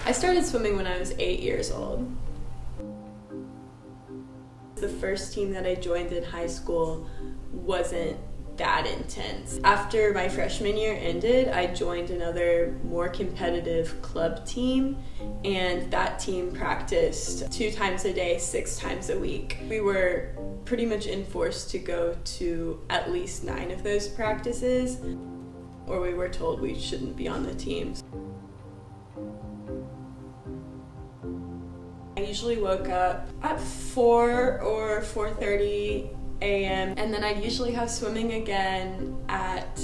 I started swimming when I was 8 years old. The first team that I joined in high school wasn't that intense. After my freshman year ended, I joined another more competitive club team, and that team practiced 2 times a day, 6 times a week. We were pretty much enforced to go to at least 9 of those practices, or we were told we shouldn't be on the teams. I usually woke up at 4 or 4:30 a.m. and then I'd usually have swimming again at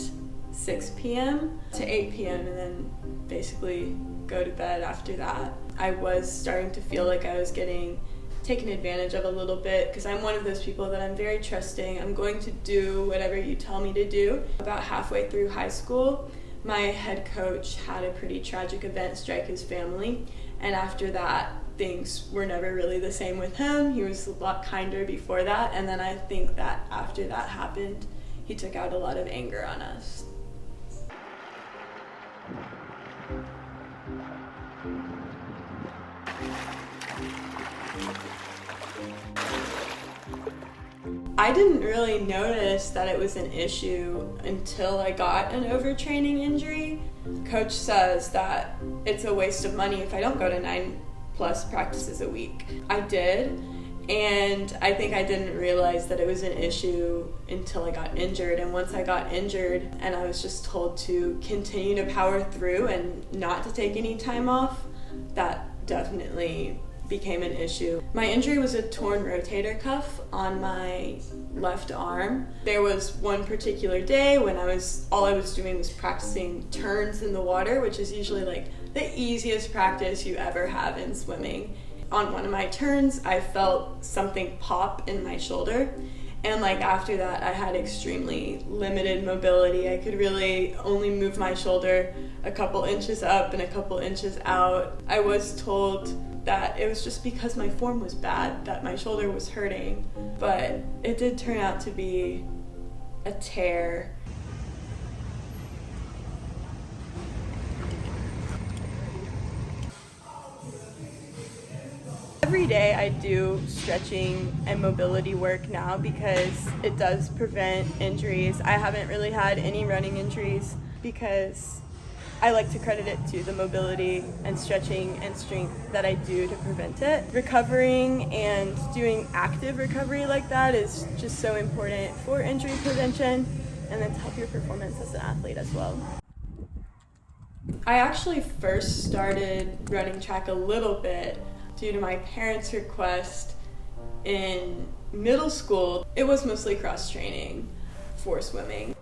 6 p.m. to 8 p.m. and then basically go to bed after that. I was starting to feel like I was getting taken advantage of a little bit because I'm one of those people that I'm very trusting. I'm going to do whatever you tell me to do. About halfway through high school, my head coach had a pretty tragic event strike his family, and after that, things were never really the same with him. He was a lot kinder before that, and then I think that after that happened, he took out a lot of anger on us. I didn't really notice that it was an issue until I got an overtraining injury. Coach says that it's a waste of money if I don't go to 9+ practices a week. I did, and I think I didn't realize that it was an issue until I got injured. And once I got injured and I was just told to continue to power through and not to take any time off, that definitely became an issue. My injury was a torn rotator cuff on my left arm. There was one particular day when all I was doing was practicing turns in the water, which is usually like the easiest practice you ever have in swimming. On one of my turns, I felt something pop in my shoulder, and after that, I had extremely limited mobility. I could really only move my shoulder a couple inches up and a couple inches out. I was told that it was just because my form was bad that my shoulder was hurting, but it did turn out to be a tear. Every day I do stretching and mobility work now because it does prevent injuries. I haven't really had any running injuries because I like to credit it to the mobility and stretching and strength that I do to prevent it. Recovering and doing active recovery like that is just so important for injury prevention and then to help your performance as an athlete as well. I actually first started running track a little bit due to my parents' request in middle school. It was mostly cross training for swimming.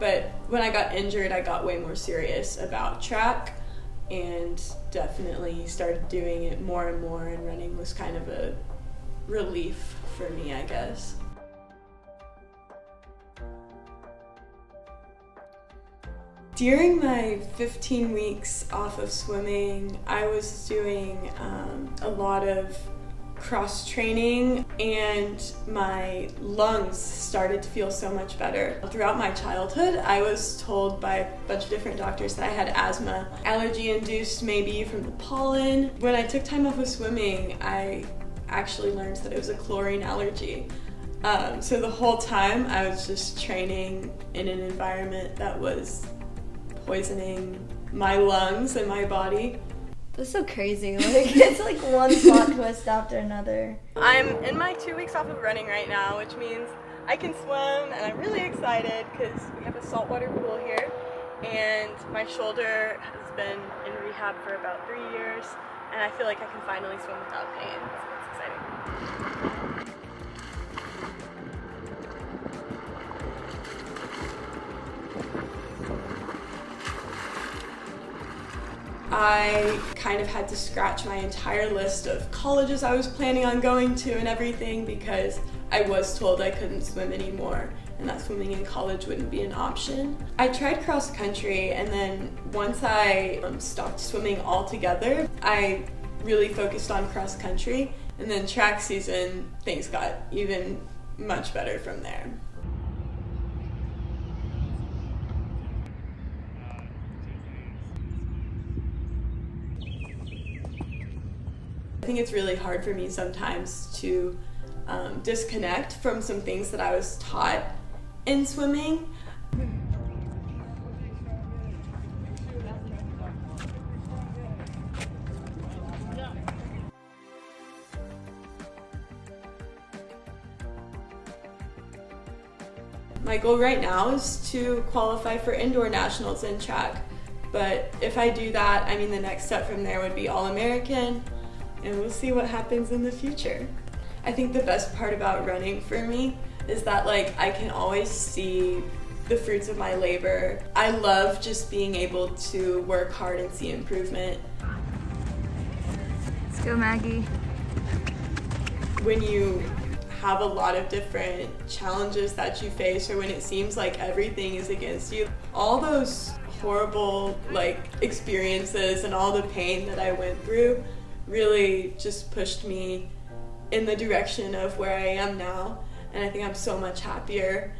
But when I got injured, I got way more serious about track and definitely started doing it more and more, and running was kind of a relief for me, I guess. During my 15 weeks off of swimming, I was doing a lot of cross training, and my lungs started to feel so much better. Throughout my childhood, I was told by a bunch of different doctors that I had asthma, allergy induced maybe from the pollen. When I took time off of swimming, I actually learned that it was a chlorine allergy. So the whole time I was just training in an environment that was poisoning my lungs and my body. That's so crazy. It's like one plot twist after another. I'm in my 2 weeks off of running right now, which means I can swim, and I'm really excited because we have a saltwater pool here, and my shoulder has been in rehab for about 3 years, and I feel like I can finally swim without pain. So it's exciting. I kind of had to scratch my entire list of colleges I was planning on going to and everything because I was told I couldn't swim anymore and that swimming in college wouldn't be an option. I tried cross country, and then once I stopped swimming altogether, I really focused on cross country, and then track season, things got even much better from there. I think it's really hard for me sometimes to disconnect from some things that I was taught in swimming. My goal right now is to qualify for indoor nationals in track, but if I do that, I mean, the next step from there would be All-American, and we'll see what happens in the future. I think the best part about running for me is that I can always see the fruits of my labor. I love just being able to work hard and see improvement. Let's go, Maggie. When you have a lot of different challenges that you face, or when it seems like everything is against you, all those horrible experiences and all the pain that I went through really just pushed me in the direction of where I am now, and I think I'm so much happier.